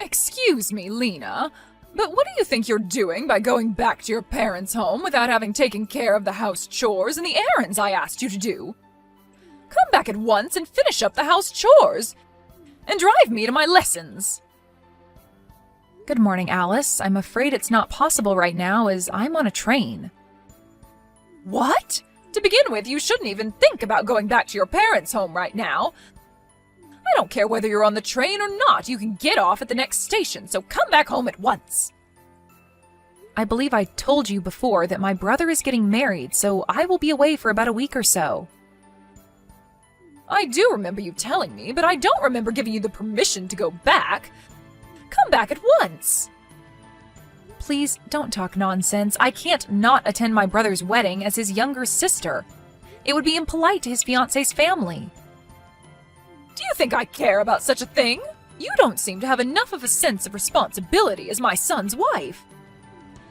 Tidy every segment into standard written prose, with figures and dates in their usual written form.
Excuse me, Lena, but what do you think you're doing by going back to your parents' home without having taken care of the house chores and the errands I asked you to do? Come back at once and finish up the house chores, and drive me to my lessons. Good morning, Alice. I'm afraid it's not possible right now as I'm on a train. What? To begin with, you shouldn't even think about going back to your parents' home right now. I don't care whether you're on the train or not. You can get off at the next station, so come back home at once. I believe I told you before that my brother is getting married, so I will be away for about a week or so. I do remember you telling me, but I don't remember giving you the permission to go back. Come back at once. Please don't talk nonsense. I can't not attend my brother's wedding as his younger sister. It would be impolite to his fiancé's family. Do you think I care about such a thing? You don't seem to have enough of a sense of responsibility as my son's wife.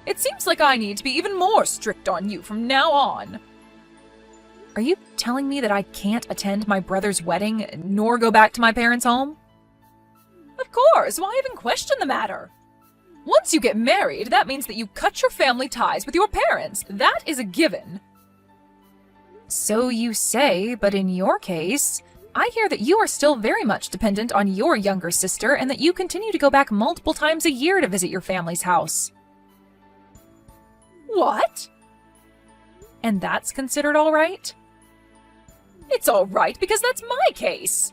It seems like I need to be even more strict on you from now on. Are you telling me that I can't attend my brother's wedding nor go back to my parents' home? Of course, why even question the matter? Once you get married, that means that you cut your family ties with your parents. That is a given. So you say, but in your case, I hear that you are still very much dependent on your younger sister and that you continue to go back multiple times a year to visit your family's house. What? And that's considered all right? It's all right because that's my case.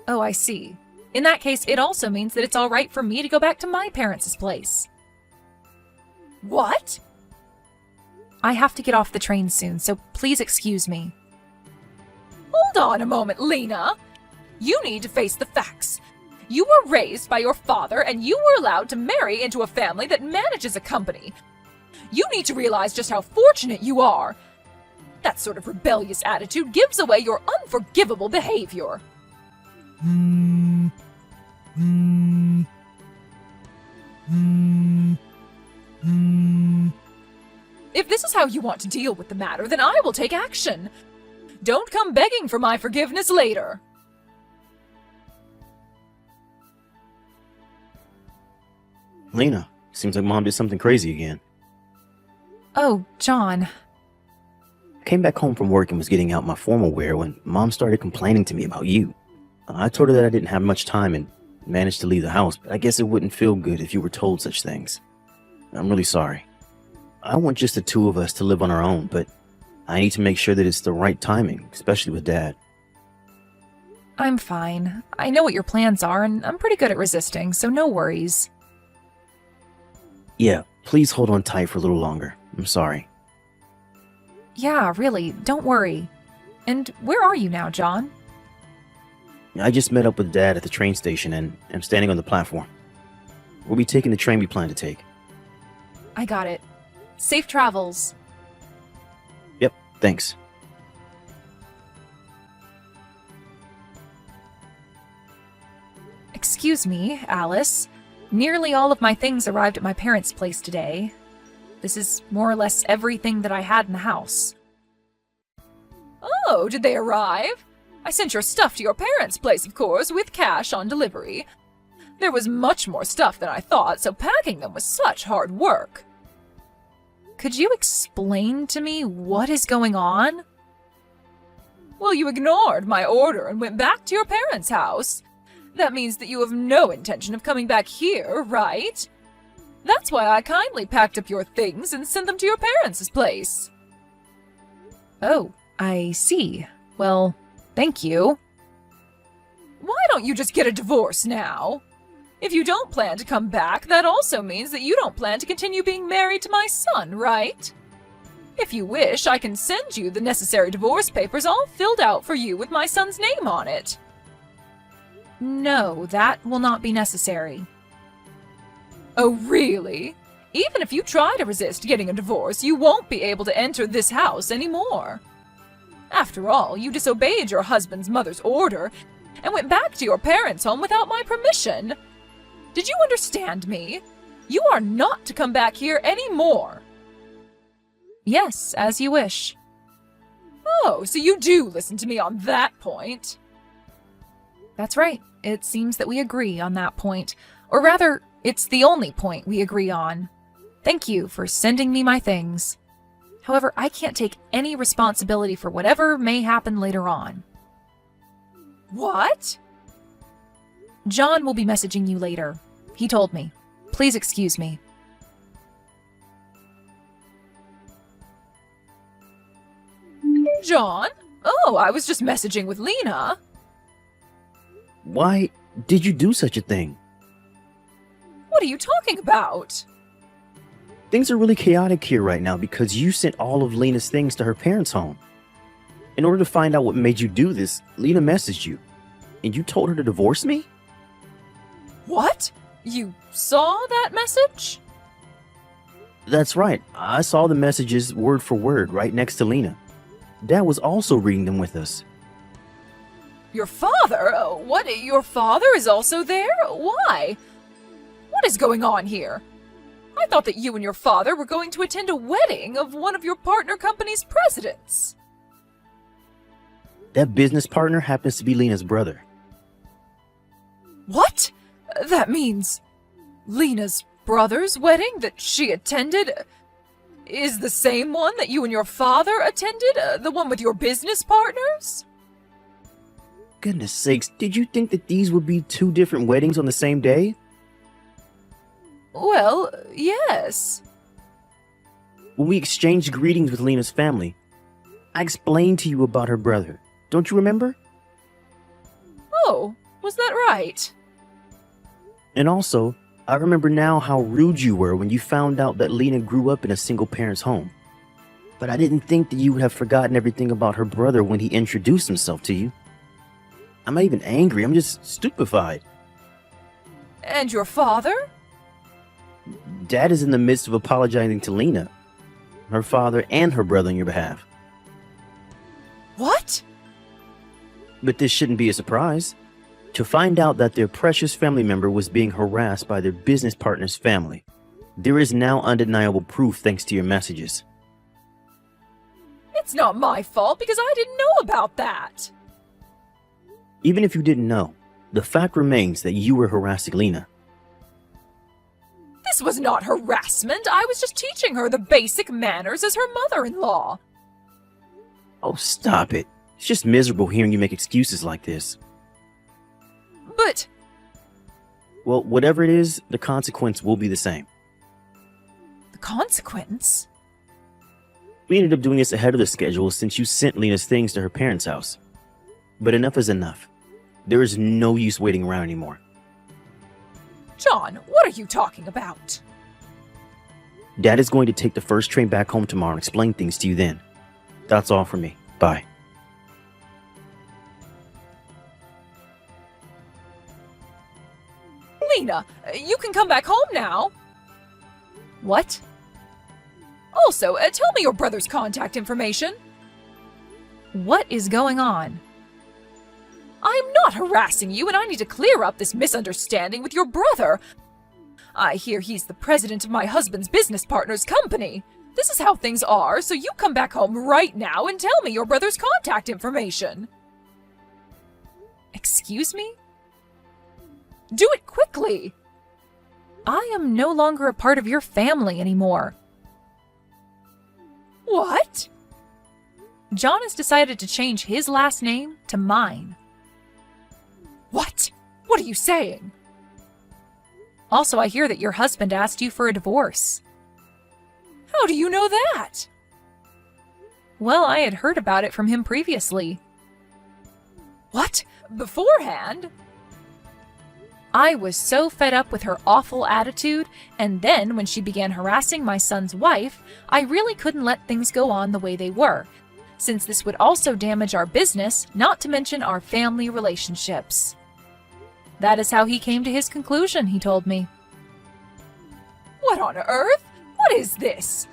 Oh, I see. In that case, it also means that it's all right for me to go back to my parents' place. What? I have to get off the train soon, so please excuse me. Hold on a moment, Lena. You need to face the facts. You were raised by your father, and you were allowed to marry into a family that manages a company. You need to realize just how fortunate you are. That sort of rebellious attitude gives away your unforgivable behavior. If this is how you want to deal with the matter, then I will take action. Don't come begging for my forgiveness later. Lena, seems like Mom did something crazy again. Oh, John. I came back home from work and was getting out my formal wear when Mom started complaining to me about you. I told her that I didn't have much time and managed to leave the house, but I guess it wouldn't feel good if you were told such things. I'm really sorry. I want just the two of us to live on our own, but I need to make sure that it's the right timing, especially with Dad. I'm fine. I know what your plans are, and I'm pretty good at resisting, so no worries. Yeah, please hold on tight for a little longer. I'm sorry. Yeah, really, don't worry. And where are you now, John? I just met up with Dad at the train station and I'm standing on the platform. We'll be taking the train we plan to take. I got it. Safe travels. Yep, thanks. Excuse me, Alice. Nearly all of my things arrived at my parents' place today. This is more or less everything that I had in the house. Oh, did they arrive? I sent your stuff to your parents' place, of course, with cash on delivery. There was much more stuff than I thought, so packing them was such hard work. Could you explain to me what is going on? Well, you ignored my order and went back to your parents' house. That means that you have no intention of coming back here, right? That's why I kindly packed up your things and sent them to your parents' place. Oh, I see. Well, thank you. Why don't you just get a divorce now? If you don't plan to come back, that also means that you don't plan to continue being married to my son, right? If you wish, I can send you the necessary divorce papers all filled out for you with my son's name on it. No, that will not be necessary. Oh, really? Even if you try to resist getting a divorce, you won't be able to enter this house anymore. After all, you disobeyed your husband's mother's order and went back to your parents' home without my permission. Did you understand me? You are not to come back here anymore. Yes, as you wish. Oh, so you do listen to me on that point. That's right. It seems that we agree on that point. Or rather, it's the only point we agree on. Thank you for sending me my things. However, I can't take any responsibility for whatever may happen later on. What? John will be messaging you later. He told me. Please excuse me. John? Oh, I was just messaging with Lena. Why did you do such a thing? What are you talking about? Things are really chaotic here right now because you sent all of Lena's things to her parents' home. In order to find out what made you do this, Lena messaged you. And you told her to divorce me? What? You saw that message? That's right. I saw the messages word for word right next to Lena. Dad was also reading them with us. Your father? What? Your father is also there? Why? What is going on here? I thought that you and your father were going to attend a wedding of one of your partner company's presidents. That business partner happens to be Lena's brother. What? That means Lena's brother's wedding that she attended is the same one that you and your father attended? The one with your business partners? Goodness sakes, did you think that these would be two different weddings on the same day? Well, yes. When we exchanged greetings with Lena's family, I explained to you about her brother. Don't you remember? Oh, was that right? And also, I remember now how rude you were when you found out that Lena grew up in a single parent's home. But I didn't think that you would have forgotten everything about her brother when he introduced himself to you. I'm not even angry, I'm just stupefied. And your father? Dad is in the midst of apologizing to Lena, her father, and her brother on your behalf. What? But this shouldn't be a surprise. To find out that their precious family member was being harassed by their business partner's family. There is now undeniable proof thanks to your messages. It's not my fault because I didn't know about that. Even if you didn't know, the fact remains that you were harassing Lena. This was not harassment. I was just teaching her the basic manners as her mother-in-law. Oh, stop it. It's just miserable hearing you make excuses like this. But... Well, whatever it is, the consequence will be the same. The consequence? We ended up doing this ahead of the schedule since you sent Lena's things to her parents' house. But enough is enough. There is no use waiting around anymore. John, what are you talking about? Dad is going to take the first train back home tomorrow and explain things to you then. That's all for me. Bye. Lena, you can come back home now. What? Also, tell me your brother's contact information. What is going on? I'm not harassing you, and I need to clear up this misunderstanding with your brother. I hear he's the president of my husband's business partner's company. This is how things are, so you come back home right now and tell me your brother's contact information. Excuse me? Do it quickly! I am no longer a part of your family anymore. What? John has decided to change his last name to mine. What? What are you saying? Also, I hear that your husband asked you for a divorce. How do you know that? Well, I had heard about it from him previously. What? Beforehand? I was so fed up with her awful attitude, and then when she began harassing my son's wife, I really couldn't let things go on the way they were, since this would also damage our business, not to mention our family relationships. That is how he came to his conclusion, he told me. What on earth? What is this?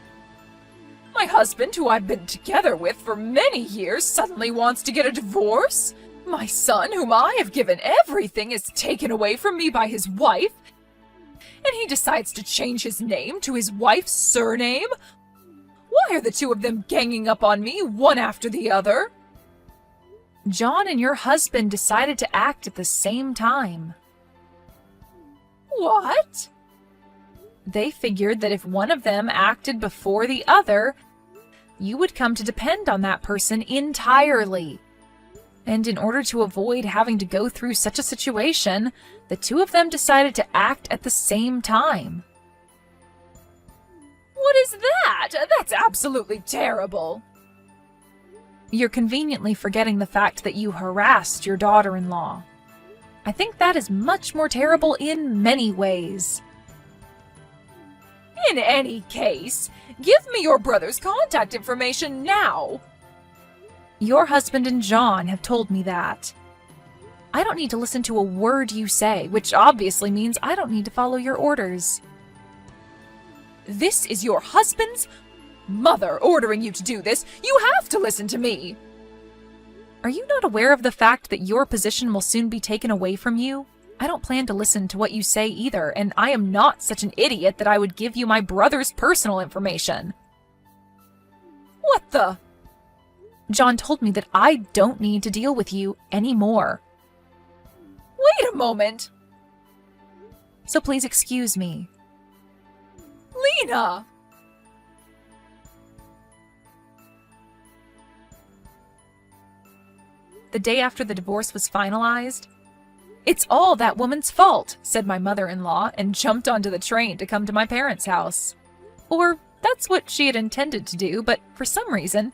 My husband, who I've been together with for many years, suddenly wants to get a divorce? My son, whom I have given everything, is taken away from me by his wife, and he decides to change his name to his wife's surname? Why are the two of them ganging up on me, one after the other? John and your husband decided to act at the same time. What? They figured that if one of them acted before the other, you would come to depend on that person entirely. And in order to avoid having to go through such a situation, the two of them decided to act at the same time. What is that? That's absolutely terrible. You're conveniently forgetting the fact that you harassed your daughter-in-law. I think that is much more terrible in many ways. In any case, give me your brother's contact information now. Your husband and John have told me that. I don't need to listen to a word you say, which obviously means I don't need to follow your orders. This is your husband's mother ordering you to do this. You have to listen to me. Are you not aware of the fact that your position will soon be taken away from you? I don't plan to listen to what you say either, and I am not such an idiot that I would give you my brother's personal information. What the? John told me that I don't need to deal with you anymore. Wait a moment. So please excuse me. Lena! The day after the divorce was finalized, "It's all that woman's fault," said my mother-in-law, and jumped onto the train to come to my parents' house. Or that's what she had intended to do, but for some reason,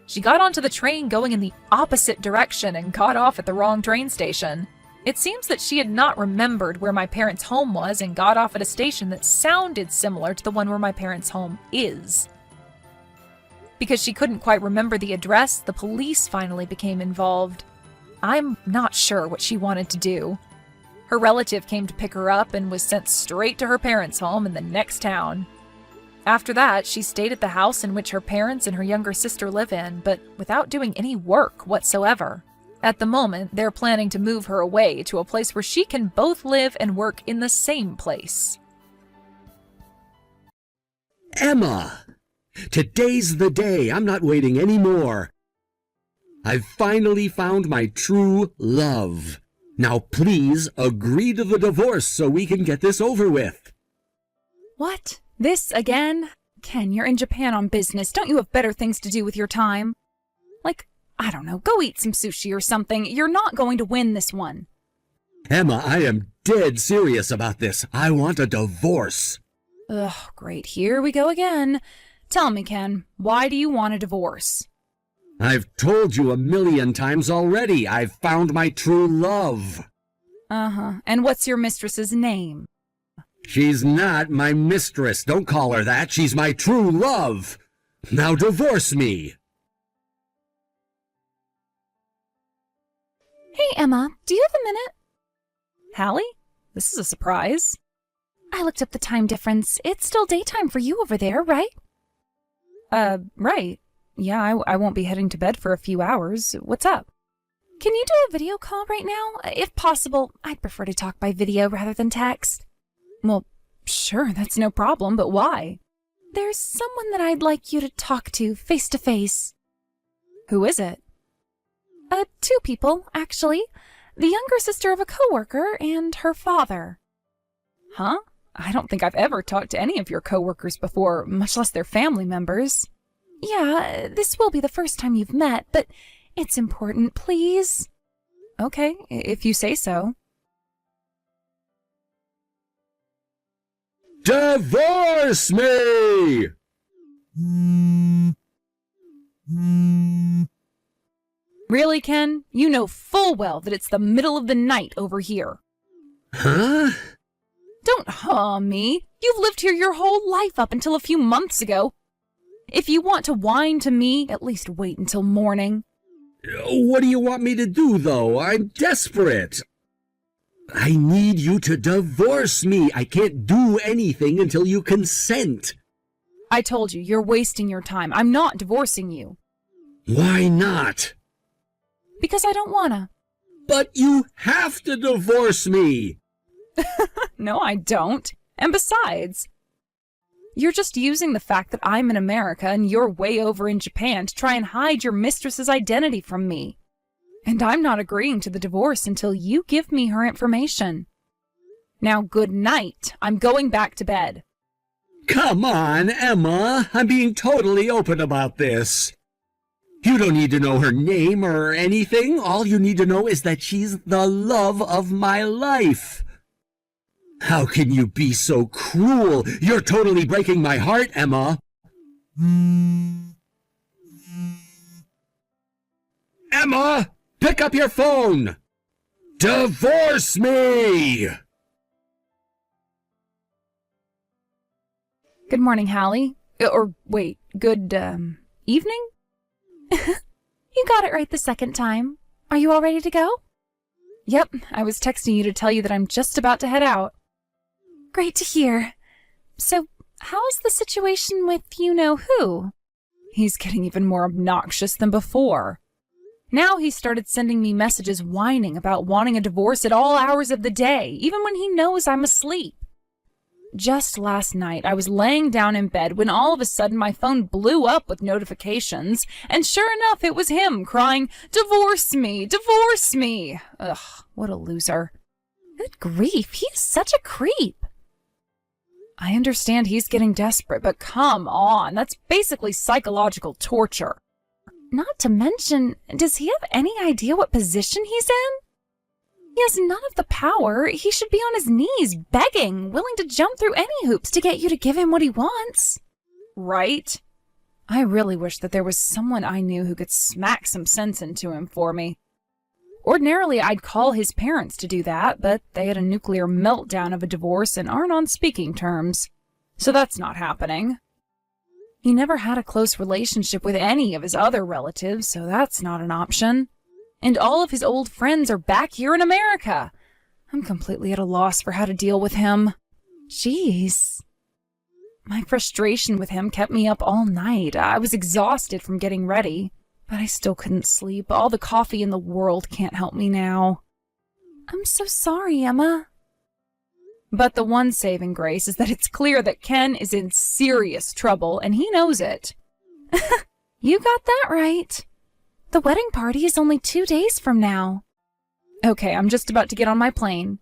she got onto the train going in the opposite direction and got off at the wrong train station. It seems that she had not remembered where my parents' home was and got off at a station that sounded similar to the one where my parents' home is. Because she couldn't quite remember the address, the police finally became involved. I'm not sure what she wanted to do. Her relative came to pick her up and was sent straight to her parents' home in the next town. After that, she stayed at the house in which her parents and her younger sister live in, but without doing any work whatsoever. At the moment, they're planning to move her away to a place where she can both live and work in the same place. Emma! Today's the day. I'm not waiting anymore. I've finally found my true love. Now please agree to the divorce so we can get this over with. What? This again? Ken, you're in Japan on business. Don't you have better things to do with your time? Like, I don't know, go eat some sushi or something. You're not going to win this one. Emma, I am dead serious about this. I want a divorce. Ugh, great. Here we go again. Tell me, Ken, why do you want a divorce? I've told you 1,000,000 times already. I've found my true love. Uh-huh. And what's your mistress's name? She's not my mistress. Don't call her that. She's my true love. Now divorce me. Hey, Emma, do you have a minute? Hallie? This is a surprise. I looked up the time difference. It's still daytime for you over there, right? Right. Yeah, I won't be heading to bed for a few hours. What's up? Can you do a video call right now? If possible, I'd prefer to talk by video rather than text. Well, sure, that's no problem, but why? There's someone that I'd like you to talk to face to face. Who is it? Two people, actually. The younger sister of a coworker and her father. Huh? I don't think I've ever talked to any of your coworkers before, much less their family members. Yeah, this will be the first time you've met, but it's important, please. Okay, if you say so. Divorce me! Really, Ken? You know full well that it's the middle of the night over here. Huh? Don't me. You've lived here your whole life up until a few months ago. If you want to whine to me, at least wait until morning. What do you want me to do, though? I'm desperate. I need you to divorce me. I can't do anything until you consent. I told you, you're wasting your time. I'm not divorcing you. Why not? Because I don't wanna. But you have to divorce me. No, I don't. And besides, you're just using the fact that I'm in America and you're way over in Japan to try and hide your mistress's identity from me. And I'm not agreeing to the divorce until you give me her information. Now, good night. I'm going back to bed. Come on, Emma. I'm being totally open about this. You don't need to know her name or anything. All you need to know is that she's the love of my life. How can you be so cruel? You're totally breaking my heart, Emma. Emma, pick up your phone. Divorce me! Good morning, Hallie. Or wait, good, evening? You got it right the second time. Are you all ready to go? Yep, I was texting you to tell you that I'm just about to head out. Great to hear. So, how's the situation with you-know-who? He's getting even more obnoxious than before. Now he started sending me messages whining about wanting a divorce at all hours of the day, even when he knows I'm asleep. Just last night, I was laying down in bed when all of a sudden my phone blew up with notifications, and sure enough, it was him crying, "Divorce me! Divorce me!" Ugh, what a loser. Good grief, he is such a creep. I understand he's getting desperate, but come on, that's basically psychological torture. Not to mention, does he have any idea what position he's in? He has none of the power. He should be on his knees, begging, willing to jump through any hoops to get you to give him what he wants. Right? I really wish that there was someone I knew who could smack some sense into him for me. Ordinarily, I'd call his parents to do that, but they had a nuclear meltdown of a divorce and aren't on speaking terms. So that's not happening. He never had a close relationship with any of his other relatives, so that's not an option. And all of his old friends are back here in America. I'm completely at a loss for how to deal with him. Jeez. My frustration with him kept me up all night. I was exhausted from getting ready, but I still couldn't sleep. All the coffee in the world can't help me now. I'm so sorry, Emma. But the one saving grace is that it's clear that Ken is in serious trouble, and he knows it. You got that right. The wedding party is only 2 days from now. Okay, I'm just about to get on my plane.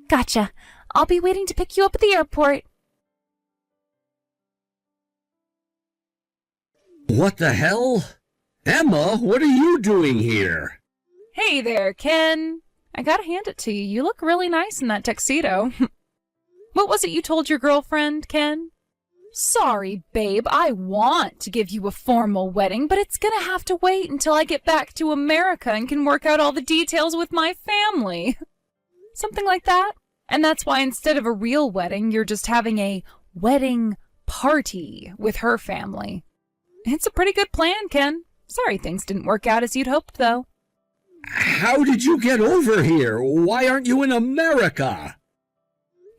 Gotcha. I'll be waiting to pick you up at the airport. What the hell? Emma, what are you doing here? Hey there, Ken. I gotta hand it to you. You look really nice in that tuxedo. What was it you told your girlfriend, Ken? Sorry, babe. I want to give you a formal wedding, but it's gonna have to wait until I get back to America and can work out all the details with my family. Something like that. And that's why instead of a real wedding, you're just having a wedding party with her family. It's a pretty good plan, Ken. Sorry things didn't work out as you'd hoped, though. How did you get over here? Why aren't you in America?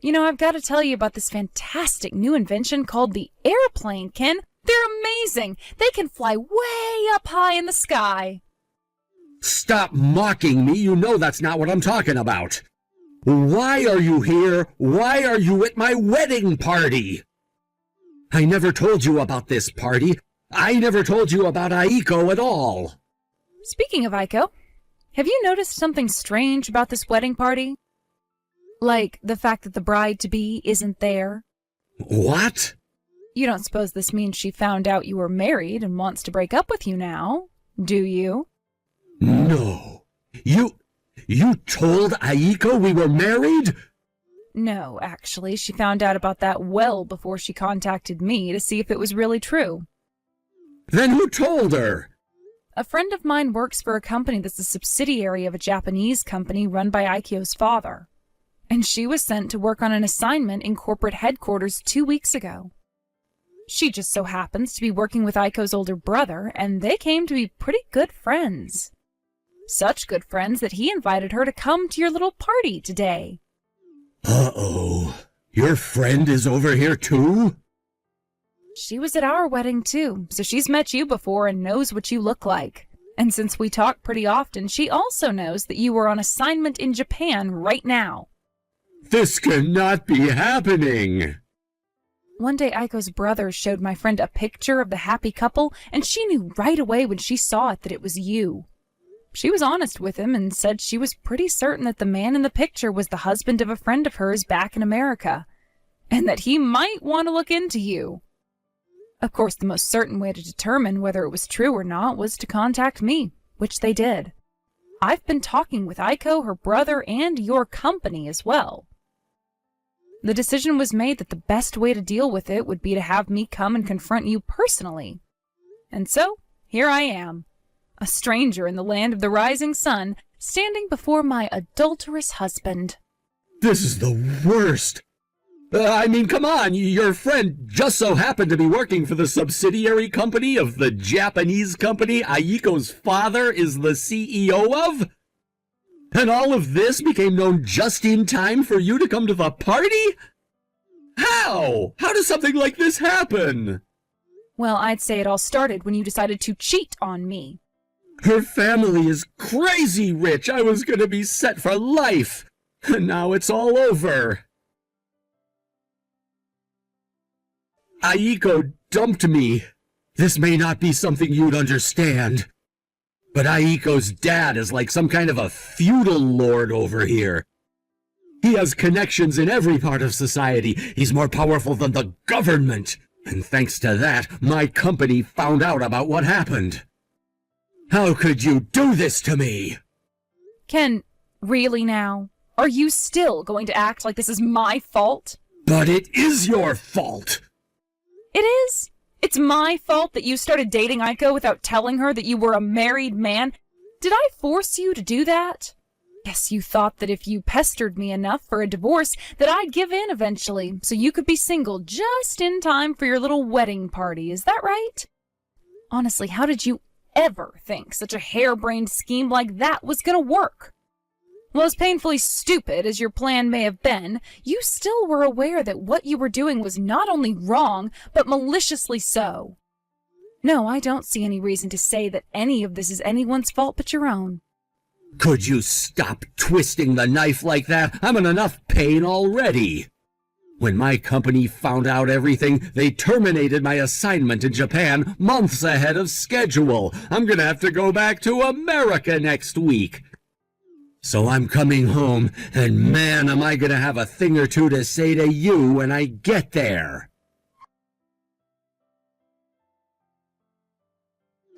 You know, I've got to tell you about this fantastic new invention called the airplane, Ken. They're amazing. They can fly way up high in the sky. Stop mocking me. You know that's not what I'm talking about. Why are you here? Why are you at my wedding party? I never told you about this party. I never told you about Aiko at all. Speaking of Aiko, have you noticed something strange about this wedding party? Like the fact that the bride-to-be isn't there? What? You don't suppose this means she found out you were married and wants to break up with you now, do you? No. You told Aiko we were married? No, actually, she found out about that well before she contacted me to see if it was really true. Then who told her? A friend of mine works for a company that's a subsidiary of a Japanese company run by Aikio's father. And she was sent to work on an assignment in corporate headquarters 2 weeks ago. She just so happens to be working with Aiko's older brother, and they came to be pretty good friends. Such good friends that he invited her to come to your little party today. Uh-oh. Your friend is over here too? She was at our wedding too, so she's met you before and knows what you look like. And since we talk pretty often, she also knows that you are on assignment in Japan right now. This cannot be happening. One day Aiko's brother showed my friend a picture of the happy couple, and she knew right away when she saw it that it was you. She was honest with him and said she was pretty certain that the man in the picture was the husband of a friend of hers back in America, and that he might want to look into you. Of course, the most certain way to determine whether it was true or not was to contact me, which they did. I've been talking with Aiko, her brother, and your company as well. The decision was made that the best way to deal with it would be to have me come and confront you personally. And so, here I am, a stranger in the land of the rising sun, standing before my adulterous husband. This is the worst. I mean, come on, your friend just so happened to be working for the subsidiary company of the Japanese company Aiko's father is the CEO of? And all of this became known just in time for you to come to the party? How? How does something like this happen? Well, I'd say it all started when you decided to cheat on me. Her family is crazy rich. I was gonna be set for life. And now it's all over. Aiko dumped me. This may not be something you'd understand, but Aiko's dad is like some kind of a feudal lord over here. He has connections in every part of society. He's more powerful than the government. And thanks to that, my company found out about what happened. How could you do this to me? Ken, really now? Are you still going to act like this is my fault? But it is your fault. It is? It's my fault that you started dating Aiko without telling her that you were a married man? Did I force you to do that? Yes, you thought that if you pestered me enough for a divorce, that I'd give in eventually, so you could be single just in time for your little wedding party. Is that right? Honestly, how did you ever think such a harebrained scheme like that was gonna work? Well, as painfully stupid as your plan may have been, you still were aware that what you were doing was not only wrong, but maliciously so. No, I don't see any reason to say that any of this is anyone's fault but your own. Could you stop twisting the knife like that? I'm in enough pain already. When my company found out everything, they terminated my assignment in Japan months ahead of schedule. I'm gonna have to go back to America next week. So I'm coming home, and man, am I gonna have a thing or two to say to you when I get there.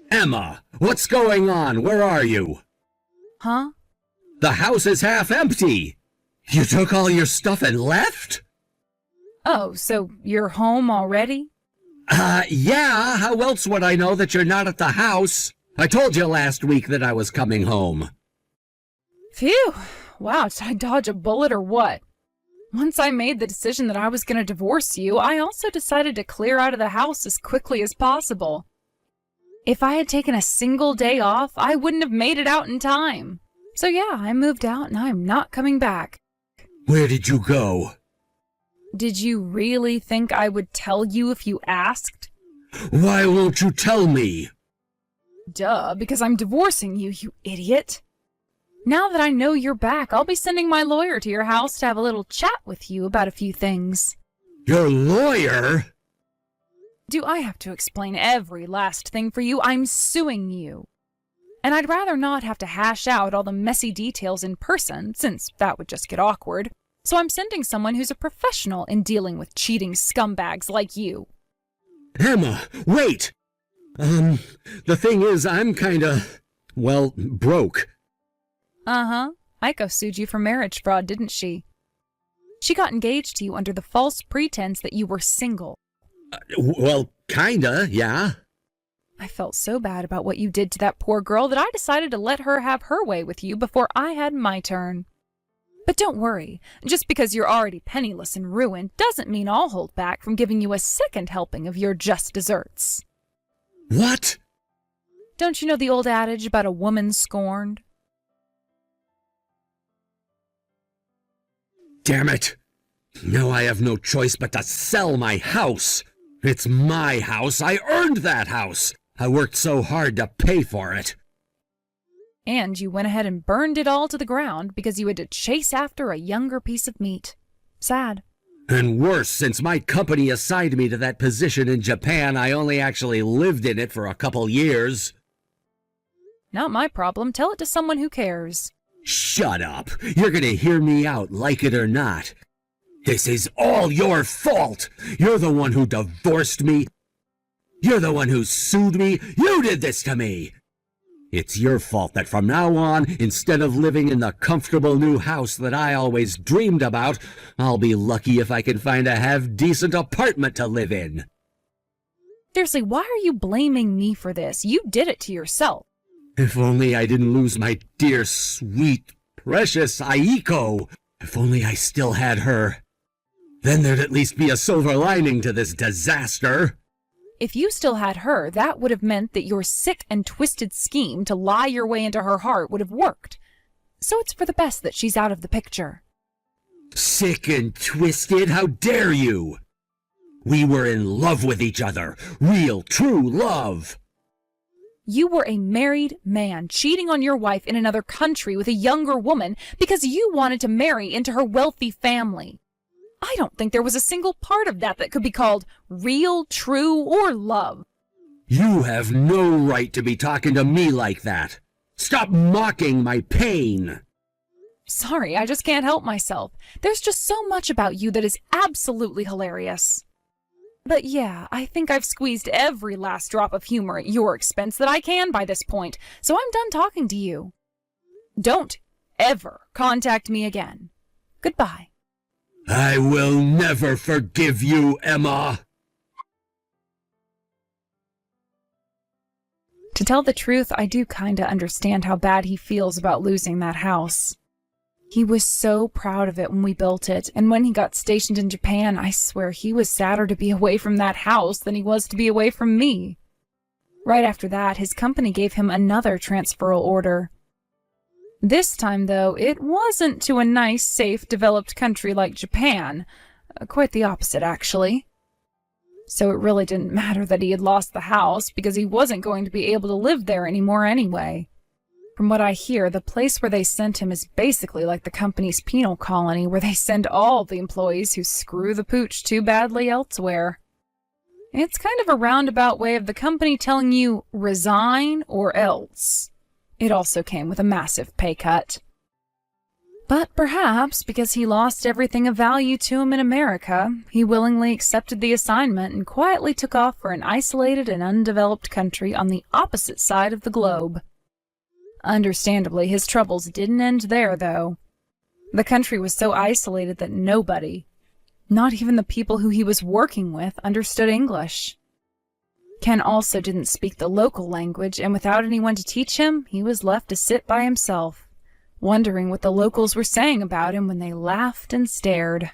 Emma, what's going on? Where are you? Huh? The house is half empty. You took all your stuff and left? Oh, so you're home already? Yeah, how else would I know that you're not at the house? I told you last week that I was coming home. Phew! Wow, did I dodge a bullet or what? Once I made the decision that I was going to divorce you, I also decided to clear out of the house as quickly as possible. If I had taken a single day off, I wouldn't have made it out in time. So yeah, I moved out and I'm not coming back. Where did you go? Did you really think I would tell you if you asked? Why won't you tell me? Duh, because I'm divorcing you, you idiot. Now that I know you're back, I'll be sending my lawyer to your house to have a little chat with you about a few things. Your lawyer? Do I have to explain every last thing for you? I'm suing you. And I'd rather not have to hash out all the messy details in person, since that would just get awkward. So I'm sending someone who's a professional in dealing with cheating scumbags like you. Emma, wait! The thing is, I'm broke. Uh-huh. Aiko sued you for marriage fraud, didn't she? She got engaged to you under the false pretense that you were single. Kinda, yeah. I felt so bad about what you did to that poor girl that I decided to let her have her way with you before I had my turn. But don't worry, just because you're already penniless and ruined doesn't mean I'll hold back from giving you a second helping of your just desserts. What? Don't you know the old adage about a woman scorned? Damn it! Now I have no choice but to sell my house. It's my house. I earned that house. I worked so hard to pay for it. And you went ahead and burned it all to the ground because you had to chase after a younger piece of meat. Sad. And worse, since my company assigned me to that position in Japan, I only actually lived in it for a couple years. Not my problem. Tell it to someone who cares. Shut up. You're gonna hear me out, like it or not. This is all your fault. You're the one who divorced me. You're the one who sued me. You did this to me. It's your fault that from now on, instead of living in the comfortable new house that I always dreamed about, I'll be lucky if I can find a half-decent apartment to live in. Seriously, why are you blaming me for this? You did it to yourself. If only I didn't lose my dear, sweet, precious Aiko. If only I still had her. Then there'd at least be a silver lining to this disaster. If you still had her, that would have meant that your sick and twisted scheme to lie your way into her heart would have worked. So it's for the best that she's out of the picture. Sick and twisted? How dare you? We were in love with each other. Real, true love. You were a married man cheating on your wife in another country with a younger woman because you wanted to marry into her wealthy family. I don't think there was a single part of that could be called real, true, or love. You have no right to be talking to me like that. Stop mocking my pain. Sorry, I just can't help myself. There's just so much about you that is absolutely hilarious. But yeah, I think I've squeezed every last drop of humor at your expense that I can by this point, so I'm done talking to you. Don't ever contact me again. Goodbye. I will never forgive you, Emma. To tell the truth, I do kinda understand how bad he feels about losing that house. He was so proud of it when we built it, and when he got stationed in Japan, I swear he was sadder to be away from that house than he was to be away from me. Right after that, his company gave him another transferal order. This time, though, it wasn't to a nice, safe, developed country like Japan. Quite the opposite, actually. So it really didn't matter that he had lost the house, because he wasn't going to be able to live there anymore anyway. From what I hear, the place where they sent him is basically like the company's penal colony, where they send all the employees who screw the pooch too badly elsewhere. It's kind of a roundabout way of the company telling you, resign or else. It also came with a massive pay cut. But perhaps because he lost everything of value to him in America, he willingly accepted the assignment and quietly took off for an isolated and undeveloped country on the opposite side of the globe. Understandably, his troubles didn't end there, though. The country was so isolated that nobody, not even the people who he was working with, understood English. Ken also didn't speak the local language, and without anyone to teach him, he was left to sit by himself, wondering what the locals were saying about him when they laughed and stared.